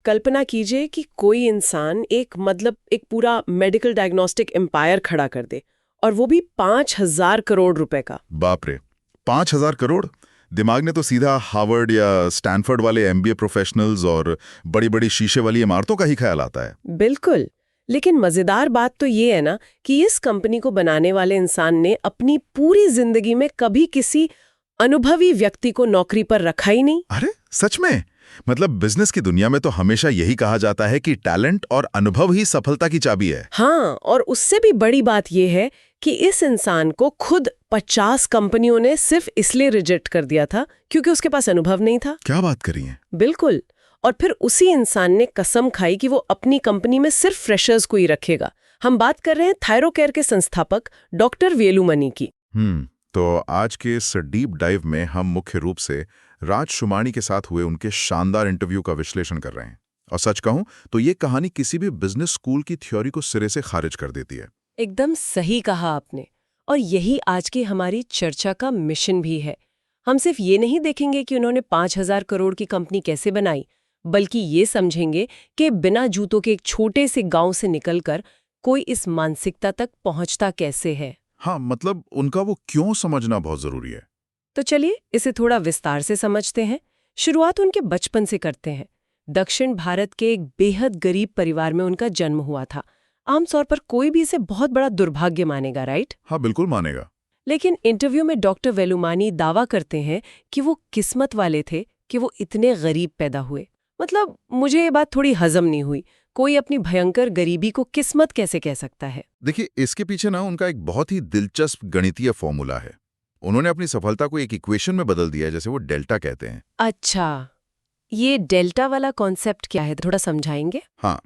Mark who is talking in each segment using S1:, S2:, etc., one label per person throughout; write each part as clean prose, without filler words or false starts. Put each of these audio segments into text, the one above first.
S1: कल्पना कीजिए कि कोई इंसान एक पूरा मेडिकल डायग्नोस्टिक एम्पायर खड़ा कर दे, और वो भी 5,000 करोड़ रुपए का।
S2: बाप रे, 5,000 करोड़! दिमाग ने तो सीधा हार्वर्ड या स्टैनफोर्ड वाले एमबीए प्रोफेशनल्स और बड़ी बड़ी शीशे वाली इमारतों का ही ख्याल आता है।
S1: बिल्कुल। लेकिन मजेदार बात तो ये है ना कि इस कंपनी को बनाने वाले इंसान ने अपनी पूरी जिंदगी में कभी किसी अनुभवी व्यक्ति को नौकरी पर रखा ही नहीं।
S2: अरे सच में? मतलब बिजनेस की दुनिया में तो हमेशा यही कहा जाता है कि टैलेंट और अनुभव ही सफलता की चाबी है।
S1: हाँ, और उससे भी बड़ी बात यह है कि इस इंसान को खुद 50 कंपनियों ने सिर्फ इसलिए रिजेक्ट कर दिया था क्योंकि उसके पास अनुभव नहीं था।
S2: क्या बात करी है?
S1: बिल्कुल। और फिर उसी इंसान ने कसम खाई कि वो अपनी कंपनी में सिर्फ फ्रेशर्स को ही रखेगा। हम बात कर रहे हैं थायरोकेयर के संस्थापक डॉक्टर वेलुमणि की।
S2: तो आज के इस डीप डाइव में हम मुख्य रूप से राज शुमानी के साथ हुए उनके शानदार इंटरव्यू का विश्लेषण कर रहे हैं। और सच कहूं तो ये कहानी किसी भी बिजनेस स्कूल की थ्योरी को सिरे से खारिज कर देती है।
S1: एकदम सही कहा आपने, और यही आज की हमारी चर्चा का मिशन भी है। हम सिर्फ ये नहीं देखेंगे कि उन्होंने 5,000 करोड़ की कंपनी कैसे बनाई, बल्कि ये समझेंगे कि बिना जूतों के एक छोटे से गांव से निकलकर कोई इस मानसिकता तक पहुंचता कैसे है।
S2: हाँ, मतलब उनका वो क्यों समझना बहुत जरूरी है।
S1: तो चलिए इसे थोड़ा विस्तार से समझते हैं। शुरुआत उनके बचपन से करते हैं। दक्षिण भारत के एक बेहद गरीब परिवार में उनका जन्म हुआ था। आमतौर पर कोई भी इसे बहुत बड़ा दुर्भाग्य मानेगा, राइट?
S2: हाँ, बिल्कुल मानेगा।
S1: लेकिन इंटरव्यू में डॉक्टर वेलुमानी दावा करते हैं कि वो किस्मत वाले थे कि वो इतने गरीब पैदा हुए। मतलब मुझे ये बात थोड़ी हजम नहीं हुई। कोई अपनी भयंकर गरीबी को किस्मत कैसे कह सकता है?
S2: देखिए, इसके पीछे ना उनका एक बहुत ही दिलचस्प गणितीय फॉर्मूला है। उन्होंने अपनी सफलता को एक इक्वेशन में बदल दिया है, जैसे वो डेल्टा कहते हैं।
S1: अच्छा, ये डेल्टा वाला कॉन्सेप्ट क्या है, थोड़ा समझाएंगे?
S2: हाँ,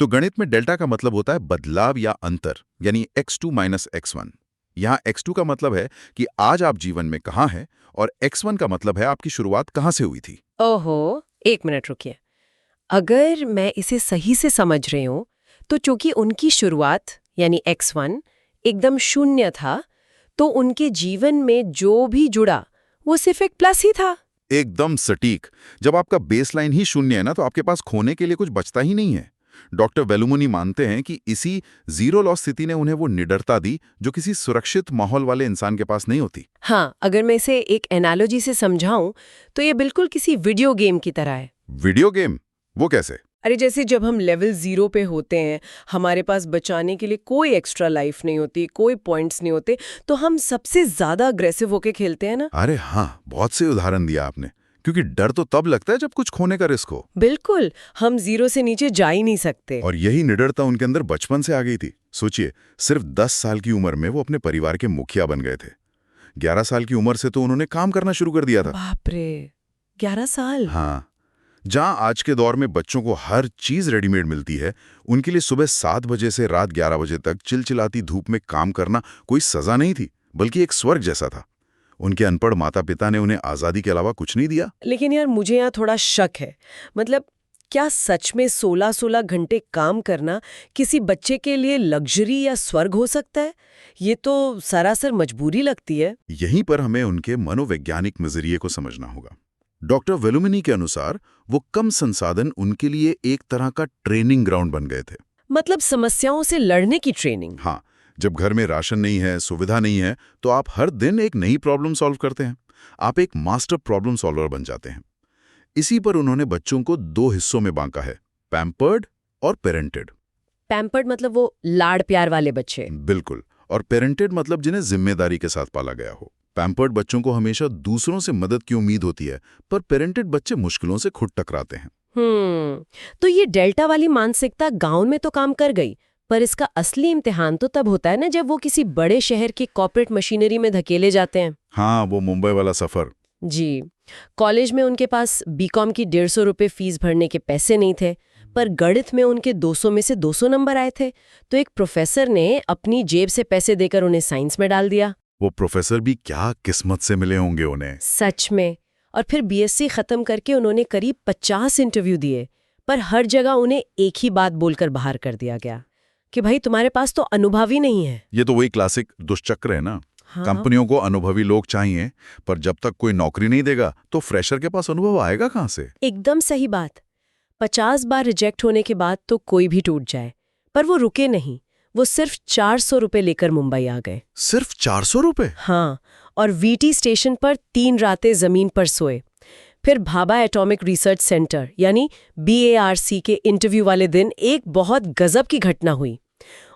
S2: तो गणित में डेल्टा का मतलब होता है बदलाव या अंतर, यानी x2 माइनस x1। यहाँ x2 का मतलब है कि आज आप जीवन में कहाँ हैं, और x1 का मतलब है आपकी शुरुआत कहाँ से हुई थी।
S1: ओहो, एक मिनट रुकिए। अगर मैं इसे सही से समझ रही हूं, तो चूंकि उनकी शुरुआत यानी x1 एकदम शून्य था, तो उनके जीवन में जो भी जुड़ा वो सिर्फ एक प्लस ही था।
S2: एकदम सटीक। जब आपका बेसलाइन ही शून्य है ना, तो आपके पास खोने के लिए कुछ बचता ही नहीं है। डॉक्टर वेलुमनी मानते हैं कि इसी जीरो लॉस स्थिति ने उन्हें वो निडरता दी जो किसी सुरक्षित माहौल वाले इंसान के पास नहीं होती।
S1: हाँ, अगर मैं इसे एक एनालॉजी से समझाऊं तो ये बिल्कुल किसी वीडियो गेम की तरह है।
S2: Video game? वो कैसे?
S1: अरे जैसे जब हम लेवल 0 पे होते हैं, हमारे पास बचाने के लिए कोई एक्स्ट्रा लाइफ नहीं होती, कोई पॉइंट्स नहीं होते, तो हम सबसे ज्यादा अग्रेसिव होके खेलते हैं ना।
S2: अरे हाँ, बहुत से उदाहरण दिया आपने। क्योंकि डर तो तब लगता है जब कुछ खोने का रिस्क हो।
S1: बिल्कुल, हम 0 से नीचे जा ही नहीं सकते।
S2: और यही निडरता उनके अंदर बचपन से आ गई थी। सोचिए, सिर्फ 10 साल की उम्र में वो अपने परिवार के मुखिया बन गए थे। 11 साल की उम्र से तो उन्होंने काम करना शुरू कर दिया था।
S1: बाप रे, 11 साल?
S2: हाँ, जहां आज के दौर में बच्चों को हर चीज रेडीमेड मिलती है, उनके लिए सुबह 7 बजे से रात 11 बजे तक चिलचिलाती धूप में काम करना कोई सजा नहीं थी, बल्कि एक स्वर्ग जैसा था। उनके अनपढ़ माता पिता ने उन्हें आजादी के अलावा कुछ नहीं दिया।
S1: लेकिन यार, मुझे यहाँ थोड़ा शक है। मतलब क्या सच में 16-16 घंटे काम करना किसी बच्चे के लिए लग्जरी या स्वर्ग हो सकता है? ये तो सरासर मजबूरी लगती है।
S2: यहीं पर हमें उनके मनोवैज्ञानिक नजरिए को समझना होगा। डॉक्टर वेलुमनी के अनुसार वो कम संसाधन उनके लिए एक तरह का ट्रेनिंग ग्राउंड बन गए थे।
S1: मतलब समस्याओं से लड़ने की ट्रेनिंग।
S2: हाँ, जब घर में राशन नहीं है, सुविधा नहीं है, तो आप हर दिन एक नई प्रॉब्लम सॉल्व करते हैं। आप एक मास्टर प्रॉब्लम सॉल्वर बन जाते हैं। इसी पर उन्होंने बच्चों को 2 हिस्सों में बांटा है, पैम्पर्ड और पेरेंटेड।
S1: पैम्पर्ड मतलब वो लाड़ प्यार वाले बच्चे।
S2: बिल्कुल। और पेरेंटेड मतलब जिन्हें जिम्मेदारी के साथ पाला गया हो। पैम्पर्ड बच्चों को हमेशा दूसरों से मदद की उम्मीद होती है, पर पेरेंटेड बच्चे मुश्किलों से खुद टकराते हैं।
S1: तो ये डेल्टा वाली मानसिकता गांव में तो काम कर गई, पर इसका असली इम्तिहान तो तब होता है ना जब वो किसी बड़े शहर की कॉर्पोरेट मशीनरी में धकेले जाते हैं।
S2: हाँ, वो मुंबई वाला सफर।
S1: जी, कॉलेज में उनके पास बीकॉम की 150 रुपये फीस भरने के पैसे नहीं थे, पर गणित में उनके 200 में से 200 नंबर आए थे, तो एक प्रोफेसर ने अपनी जेब से पैसे देकर उन्हें साइंस में डाल दिया।
S2: वो प्रोफेसर भी क्या किस्मत से मिले होंगे उन्हें।
S1: सच में। और फिर बीएससी खत्म करके उन्होंने करीब 50 इंटरव्यू दिए, पर हर जगह उन्हें एक ही बात बोलकर बाहर कर दिया गया कि भाई तुम्हारे पास तो अनुभव ही नहीं है।
S2: ये तो वही क्लासिक दुष्चक्र है ना।
S1: हाँ।
S2: कंपनियों को अनुभवी लोग चाहिए, पर जब तक कोई नौकरी नहीं देगा तो फ्रेशर के पास अनुभव आएगा कहां से?
S1: एकदम सही बात। 50 बार रिजेक्ट होने के बाद तो कोई भी टूट जाए, पर वो रुके नहीं। वो सिर्फ 400 रुपए लेकर मुंबई आ गए।
S2: सिर्फ 400 रुपए?
S1: हाँ, और वीटी स्टेशन पर 3 रातें जमीन पर सोए। फिर भाभा एटॉमिक रिसर्च सेंटर यानी BARC के इंटरव्यू वाले दिन एक बहुत गजब की घटना हुई।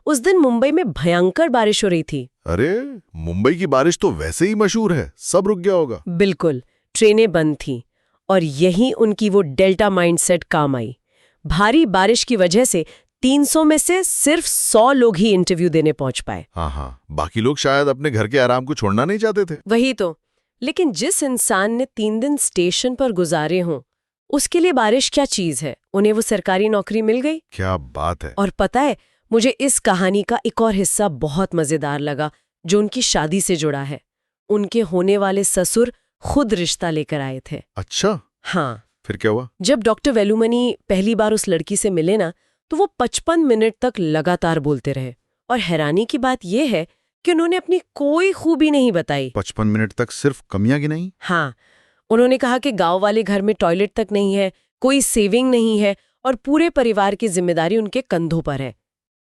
S1: उस दिन मुंबई में भयंकर बारिश हो रही थी।
S2: अरे, मुंबई की बारिश तो वैसे ही मशहूर है, सब रुक गया होगा।
S1: बिल्कुल, ट्रेनें बंद थीं और यही उनकी वो डेल्टा माइंडसेट काम आई। भारी बारिश की वजह से 300 में से सिर्फ 100 लोग ही इंटरव्यू देने पहुंच पाए।
S2: हाँ, बाकी लोग शायद अपने घर के आराम को छोड़ना नहीं चाहते थे।
S1: वही तो। लेकिन जिस इंसान ने 3 दिन स्टेशन पर गुजारे हों, उसके लिए बारिश क्या चीज है? उन्हें वो सरकारी नौकरी मिल गई।
S2: क्या बात है।
S1: और पता है, मुझे इस कहानी का एक और हिस्सा बहुत मजेदार लगा, जो उनकी शादी से जुड़ा है। उनके होने वाले ससुर खुद रिश्ता लेकर आए थे।
S2: अच्छा,
S1: हाँ।
S2: फिर क्या हुआ?
S1: जब डॉक्टर वेलुमनी पहली बार उस लड़की से मिले ना, तो वो 55 मिनट तक लगातार बोलते रहे। और हैरानी की बात यह है कि उन्होंने अपनी कोई खूबी नहीं बताई।
S2: 55 मिनट तक सिर्फ कमियां गिनाई?
S1: हाँ, उन्होंने कहा कि गांव वाले घर में टॉयलेट तक नहीं है, कोई सेविंग नहीं है और पूरे परिवार की जिम्मेदारी उनके कंधों पर है।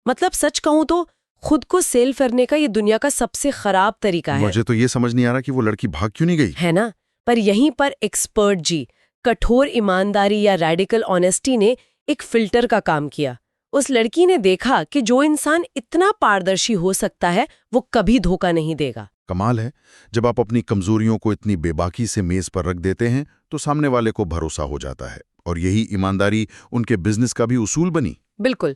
S1: मतलब सच कहूं तो खुद को सेल करने का ये दुनिया का सबसे खराब तरीका है।
S2: मुझे तो ये समझ नहीं आ रहा कि वो लड़की भाग क्यों नहीं गई।
S1: है ना? पर यहीं पर एक्सपर्ट जी, कठोर ईमानदारी या रेडिकल ऑनेस्टी ने एक फिल्टर का काम किया। उस लड़की ने देखा कि जो इंसान इतना पारदर्शी हो सकता है, वो कभी धोखा नहीं देगा।
S2: कमाल है, जब आप अपनी कमजोरियों को इतनी बेबाकी से मेज पर रख देते हैं तो सामने वाले को भरोसा हो जाता है। और यही ईमानदारी उनके बिजनेस का भी उसूल बनी।
S1: बिल्कुल।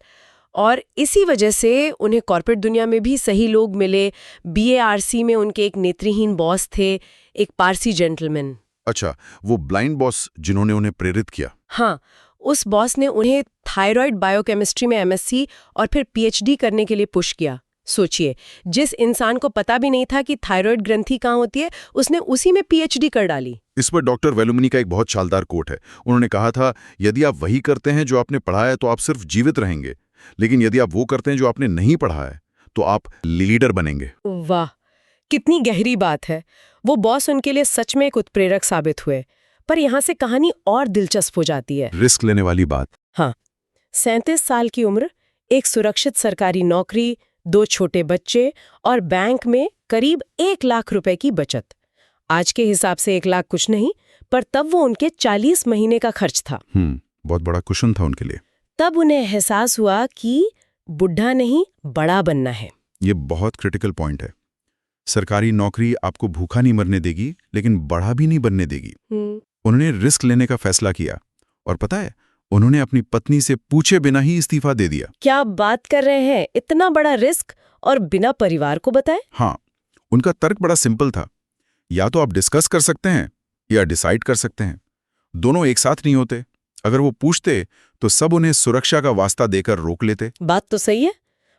S1: और इसी वजह से उन्हें कॉर्पोरेट दुनिया में भी सही लोग मिले। BARC में उनके एक नेत्रहीन बॉस थे, एक पारसी जेंटलमैन।
S2: अच्छा, वो ब्लाइंड बॉस जिन्होंने उन्हें प्रेरित किया।
S1: हाँ, उस बॉस ने उन्हें थायराइड बायोकेमिस्ट्री में MSc और फिर PhD करने के लिए पुश किया। सोचिए, जिस इंसान को पता भी नहीं था कि थायराइड ग्रंथि कहाँ होती है, उसने उसी में PhD कर डाली।
S2: इस पर डॉक्टर वेलुमनी का एक बहुत शानदार कोट है। उन्होंने कहा था, यदि आप वही करते हैं जो आपने पढ़ा है तो आप सिर्फ जीवित रहेंगे, लेकिन यदि आप वो करते हैं जो आपने नहीं पढ़ा है तो आप लीडर बनेंगे।
S1: वाह, कितनी गहरी बात है। वो बॉस उनके लिए सच में एक उत्प्रेरक साबित हुए। पर यहाँ से कहानी और दिलचस्प हो जाती है।
S2: रिस्क लेने वाली बात।
S1: हाँ, 37 साल की उम्र, एक सुरक्षित सरकारी नौकरी, 2 छोटे बच्चे और बैंक में करीब 1 लाख रुपए की बचत। आज के हिसाब से 1 लाख कुछ नहीं, पर तब वो उनके 40 महीने का खर्च था।
S2: बहुत बड़ा कुशन था उनके लिए।
S1: तब उन्हें एहसास हुआ कि बुढ़ा नहीं, बड़ा बनना है।
S2: ये बहुत क्रिटिकल पॉइंट है। सरकारी नौकरी आपको भूखा नहीं मरने देगी, लेकिन बड़ा भी नहीं बनने देगी। उन्होंने रिस्क लेने का फैसला किया और पता है, उन्होंने अपनी पत्नी से पूछे बिना ही इस्तीफा दे दिया।
S1: क्या बात कर रहे हैं? इतना बड़ा रिस्क और बिना परिवार को बताए?
S2: हाँ, उनका तर्क बड़ा सिंपल था। या तो आप डिस्कस कर सकते हैं या डिसाइड कर सकते हैं, दोनों एक साथ नहीं होते। अगर वो पूछते तो सब उन्हें सुरक्षा का वास्ता देकर रोक लेते।
S1: बात तो सही है,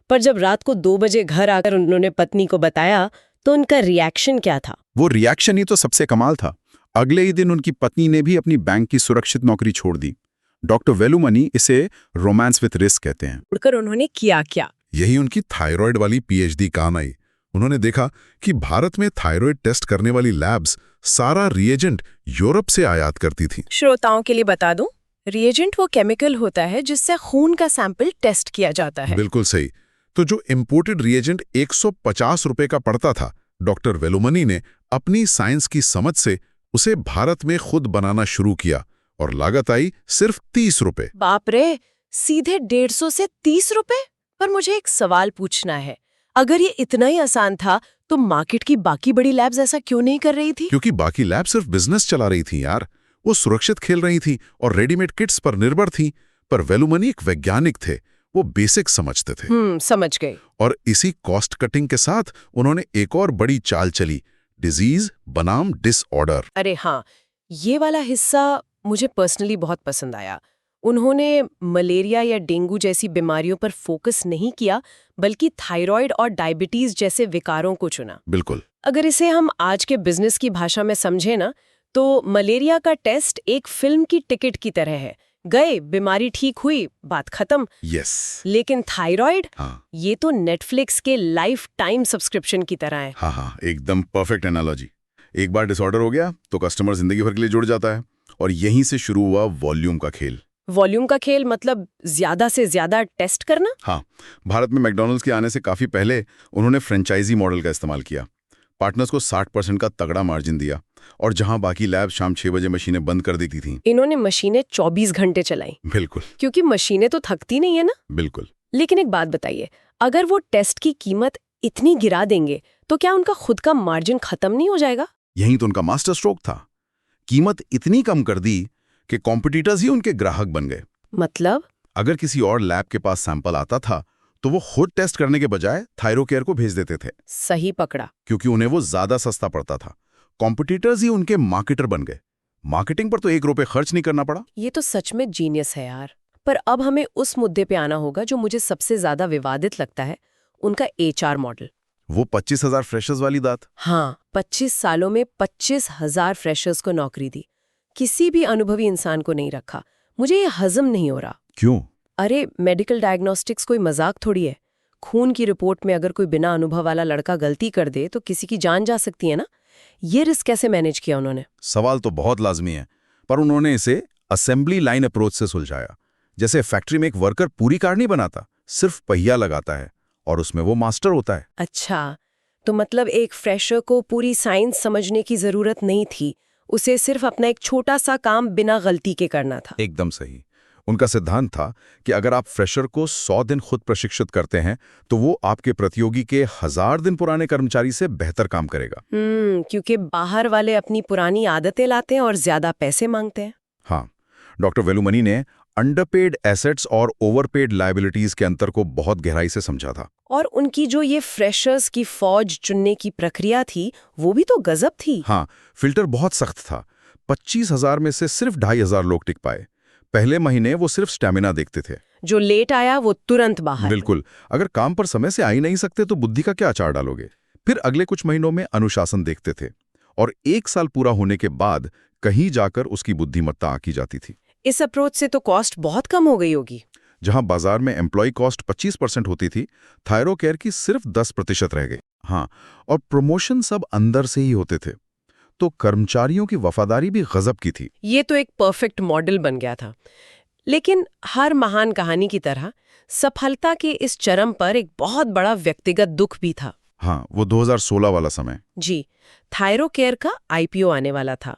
S1: पर जब रात को 2 बजे घर आकर उन्होंने पत्नी को बताया तो उनका रिएक्शन क्या था?
S2: वो रिएक्शन ही तो सबसे कमाल था। अगले ही दिन उनकी पत्नी ने भी अपनी बैंक की सुरक्षित नौकरी छोड़ दी। डॉक्टर वेलुमनी इसे रोमांस विथ रिस्क कहते हैं।
S1: उड़कर उन्होंने किया क्या?
S2: यही उनकी थायराइड वाली PhD काम आई। उन्होंने देखा कि भारत में थायराइड टेस्ट करने वाली लैब्स सारा रिएजेंट यूरोप से आयात करती थी।
S1: श्रोताओं के लिए बता दूं, रिएजेंट वो केमिकल होता है जिससे खून का सैंपल टेस्ट किया जाता है।
S2: बिल्कुल सही। तो जो इंपोर्टेड रिएजेंट 150 रुपए का पड़ता था, डॉक्टर वेलुमनी ने अपनी साइंस की समझ से उसे भारत में खुद बनाना शुरू किया और लागत आई सिर्फ 30 रुपए।
S1: बाप रे, सीधे 150 से 30 रुपए? पर मुझे एक सवाल पूछना है, अगर ये इतना ही आसान था तो मार्केट की बाकी बड़ी लैब्स ऐसा क्यों नहीं कर रही थी?
S2: क्योंकि बाकी लैब सिर्फ बिजनेस चला रही थी यार। वो सुरक्षित खेल रही थी और रेडीमेड किट्स पर निर्भर थी। पर वेलुमनी एक वैज्ञानिक थे, वो बेसिक समझते थे।
S1: समझ गए।
S2: और इसी कॉस्ट कटिंग के साथ उन्होंने एक और बड़ी चाल चली, डिजीज बनाम डिसऑर्डर।
S1: अरे हाँ, ये वाला हिस्सा मुझे पर्सनली बहुत पसंद आया। उन्होंने मलेरिया या डेंगू जैसी बीमारियों पर फोकस नहीं किया, बल्कि थायराइड और डायबिटीज जैसे विकारों को चुना।
S2: बिल्कुल।
S1: अगर इसे हम आज के बिजनेस की भाषा में समझे ना, तो मलेरिया का टेस्ट एक फिल्म की टिकट की तरह है। गए, बीमारी ठीक हुई, बात खत्म।
S2: यस।
S1: लेकिन थायराइड,
S2: हाँ,
S1: ये तो नेटफ्लिक्स के लाइफ टाइम सब्सक्रिप्शन की तरह है।
S2: हाँ, एकदम परफेक्ट एनालॉजी। एक बार डिसऑर्डर हो गया तो कस्टमर जिंदगी भर के लिए जुड़ जाता है। और यहीं से शुरू हुआ वॉल्यूम का खेल।
S1: वॉल्यूम का खेल मतलब ज्यादा से ज्यादा टेस्ट करना?
S2: हाँ, भारत में मैकडॉनल्ड्स के आने से काफी पहले उन्होंने फ्रेंचाइजी मॉडल का इस्तेमाल किया। पार्टनर्स को 60% का तगड़ा मार्जिन दिया और जहां बाकी लैब शाम 6 बजे मशीनें बंद कर देती थीं।
S1: इन्होंने मशीनें 24 घंटे चलाई।
S2: बिल्कुल
S1: क्योंकि मशीनें तो थकती नहीं है ना।
S2: बिल्कुल।
S1: लेकिन एक बात बताइए, अगर वो टेस्ट की कीमत इतनी गिरा देंगे तो क्या उनका खुद का मार्जिन खत्म नहीं हो जाएगा?
S2: यही तो उनका मास्टर स्ट्रोक था। कीमत इतनी कम कर दी कि कॉम्पिटिटर्स ही उनके ग्राहक बन गए।
S1: मतलब?
S2: अगर किसी और लैब के पास सैंपल आता था तो वो खुद टेस्ट करने के बजाय थायरोकेयर को भेज देते थे।
S1: सही पकड़ा।
S2: क्योंकि उन्हें वो ज्यादा सस्ता पड़ता था। कॉम्पिटिटर्स ही उनके मार्केटर बन गए। मार्केटिंग पर तो 1 रुपए खर्च नहीं करना पड़ा।
S1: ये तो सच में जीनियस है यार। पर अब हमें उस मुद्दे पे आना होगा जो मुझे सबसे ज्यादा विवादित लगता है, उनका HR मॉडल।
S2: वो 25,000 फ्रेशर्स वाली बात।
S1: हाँ, 25 सालों में 25,000 फ्रेशर्स को नौकरी दी। किसी भी अनुभवी इंसान को नहीं रखा। मुझे ये हजम नहीं हो रहा।
S2: क्यों?
S1: अरे, मेडिकल डायग्नोस्टिक्स कोई मजाक थोड़ी है। खून की रिपोर्ट में अगर कोई बिना अनुभव वाला लड़का गलती कर दे तो किसी की जान जा सकती है ना। ये रिस्क कैसे मैनेज किया उन्होंने?
S2: सवाल तो बहुत लाजमी है, पर उन्होंने इसे असेंबली लाइन अप्रोच से सुलझाया। जैसे फैक्ट्री में एक वर्कर पूरी कार नहीं बनाता, सिर्फ पहिया लगाता है और उसमें वो मास्टर होता है।
S1: अच्छा, तो मतलब एक फ्रेशर को पूरी साइंस समझने की जरूरत नहीं थी, उसे सिर्फ अपना एक छोटा सा काम बिना गलती के करना था।
S2: एकदम सही। उनका सिद्धांत था कि अगर आप फ्रेशर को 100 दिन खुद प्रशिक्षित करते हैं तो वो आपके प्रतियोगी के 1000 दिन पुराने कर्मचारी से बेहतर काम करेगा।
S1: क्योंकि बाहर वाले अपनी पुरानी आदतें लाते हैं और ज्यादा पैसे मांगते हैं।
S2: हाँ, डॉक्टर वेलुमनी ने अंडरपेड एसेट्स और ओवरपेड लायबिलिटीज के अंतर को बहुत गहराई से समझा था।
S1: और उनकी जो ये फ्रेशर्स की फौज चुनने की प्रक्रिया थी, वो भी तो गजब थी।
S2: हाँ, फिल्टर बहुत सख्त था। 25,000 में से सिर्फ 2,500 लोग टिक पाए। पहले महीने वो सिर्फ स्टैमिना देखते थे।
S1: जो लेट आया वो तुरंत बाहर।
S2: बिल्कुल। अगर काम पर समय से आ ही नहीं सकते तो बुद्धि का क्या अचार डालोगे। फिर अगले कुछ महीनों में अनुशासन देखते थे और 1 साल पूरा होने के बाद कहीं जाकर उसकी बुद्धिमत्ता आकी जाती थी।
S1: इस अप्रोच से तो कॉस्ट बहुत कम हो गई होगी।
S2: जहां बाजार में एम्प्लॉय कॉस्ट 25% होती थी, थायरोकेयर की सिर्फ 10% रह गई। हाँ, और प्रमोशन सब अंदर से ही होते थे, तो कर्मचारियों की वफादारी भी गजब की थी।
S1: ये तो एक परफेक्ट मॉडल बन गया था। लेकिन हर महान कहानी की तरह सफलता के इस चरम पर एक बहुत बड़ा व्यक्तिगत दुख भी था।
S2: हाँ, वो 2016 वाला समय।
S1: जी, थायरोकेयर का IPO आने वाला था।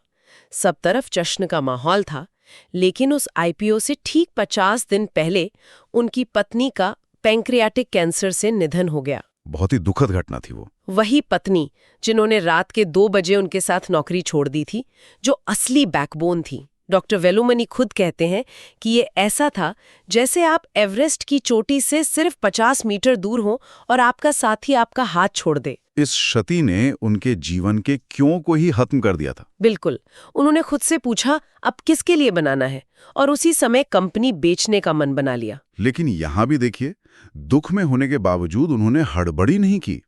S1: सब तरफ जश्न का माहौल था, लेकिन उस IPO से ठीक 50 दिन पहले उनकी पत्नी का पैंक्रियाटिक कैंसर से निधन हो गया।
S2: बहुत ही दुखद घटना थी वो।
S1: वही पत्नी जिन्होंने रात के 2 बजे उनके साथ नौकरी छोड़ दी थी, जो असली बैकबोन थी। डॉक्टर वेलुमनी खुद कहते हैं कि ये ऐसा था जैसे आप एवरेस्ट की चोटी से सिर्फ 50 मीटर दूर हो और आपका साथी आपका हाथ छोड़ दे।
S2: इस क्षति ने उनके जीवन के क्यों को ही खत्म कर दिया था।
S1: बिल्कुल। उन्होंने खुद से पूछा अब किसके लिए बनाना है, और उसी समय कंपनी बेचने का मन बना लिया।
S2: लेकिन यहां भी देखिए, दुख में होने के बावजूद उन्होंने हड़बड़ी नहीं की।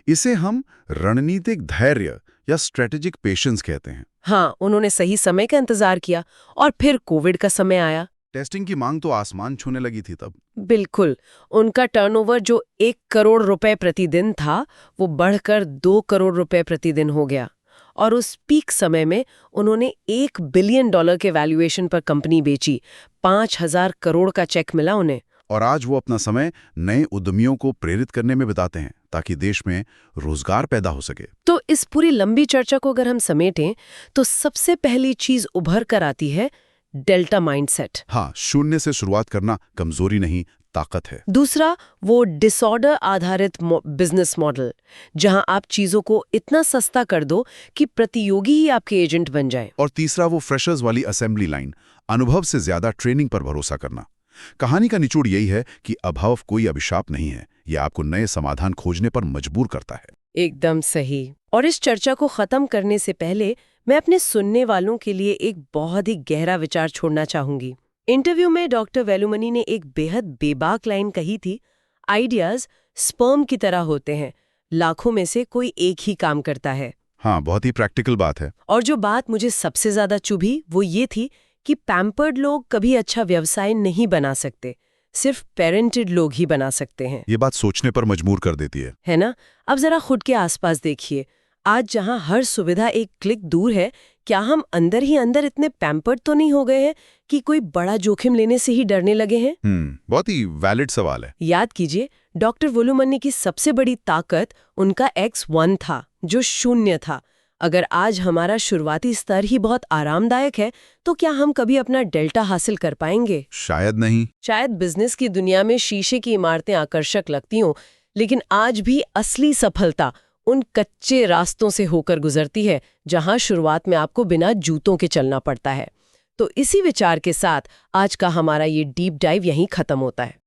S2: इसे हम रणनीतिक धैर्य या स्ट्रेटेजिक पेशेंस कहते हैं।
S1: हाँ, उन्होंने सही समय का इंतजार किया और फिर कोविड का समय आया।
S2: टेस्टिंग की मांग तो आसमान छूने लगी थी तब।
S1: बिल्कुल। उनका टर्नओवर जो 1 करोड़ रुपए प्रतिदिन था, वो बढ़कर 2 करोड़ रुपए प्रतिदिन हो गया। और उस पीक समय में उन्होंने $1 बिलियन के वैल्यूएशन पर कंपनी बेची। 5,000 करोड़ का चेक मिला उन्हें।
S2: और आज वो अपना समय नए उद्यमियों को प्रेरित करने में बिताते हैं ताकि देश में रोजगार पैदा हो सके।
S1: तो इस पूरी लंबी चर्चा को अगर हम समेटें तो सबसे पहली चीज उभर कर आती है डेल्टा माइंडसेट।
S2: हाँ, शून्य से शुरुआत करना कमजोरी नहीं, ताकत है।
S1: दूसरा, वो डिसऑर्डर आधारित बिजनेस मॉडल, जहां आप चीजों को इतना सस्ता कर दो कि प्रतियोगी ही आपके एजेंट बन जाए।
S2: और तीसरा, वो फ्रेशर्स वाली असेंबली लाइन, अनुभव से ज्यादा ट्रेनिंग पर भरोसा करना। कहानी का निचोड़ यही है कि अभाव कोई अभिशाप नहीं है, यह आपको नए समाधान खोजने पर मजबूर करता है।
S1: एकदम सही। और इस चर्चा को खत्म करने से पहले मैं अपने सुनने वालों के लिए एक बहुत ही गहरा विचार छोड़ना चाहूंगी। इंटरव्यू में डॉक्टर वेलुमनी ने एक बेहद बेबाक लाइन कही थी, आइडियाज स्पर्म की तरह होते हैं, लाखों में से कोई एक ही काम करता है।
S2: हाँ, बहुत ही प्रैक्टिकल बात है।
S1: और जो बात मुझे सबसे ज्यादा चुभी वो ये थी कि पैम्पर्ड लोग कभी अच्छा व्यवसाय नहीं बना सकते, सिर्फ पेरेंटेड लोग ही बना सकते हैं।
S2: ये बात सोचने पर मजबूर कर देती है
S1: ना? अब जरा खुद के आसपास देखिए। आज जहां हर सुविधा एक क्लिक दूर है, क्या हम अंदर ही अंदर इतने पैम्पर्ड तो नहीं हो गए हैं कि कोई बड़ा जोखिम लेने से ही डरने लगे हैं?
S2: बहुत ही वैलिड सवाल है।
S1: याद कीजिए, डॉक्टर वोलुमन्नी की सबसे बड़ी ताकत उनका X1 था, जो शून्य था। अगर आज हमारा शुरुआती स्तर ही बहुत आरामदायक है, तो क्या हम कभी अपना डेल्टा हासिल कर पाएंगे?
S2: शायद नहीं।
S1: शायद बिजनेस की दुनिया में शीशे की इमारतें आकर्षक लगती हों, लेकिन आज भी असली सफलता उन कच्चे रास्तों से होकर गुजरती है जहां शुरुआत में आपको बिना जूतों के चलना पड़ता है। तो इसी विचार के साथ आज का हमारा ये डीप डाइव यहीं खत्म होता है।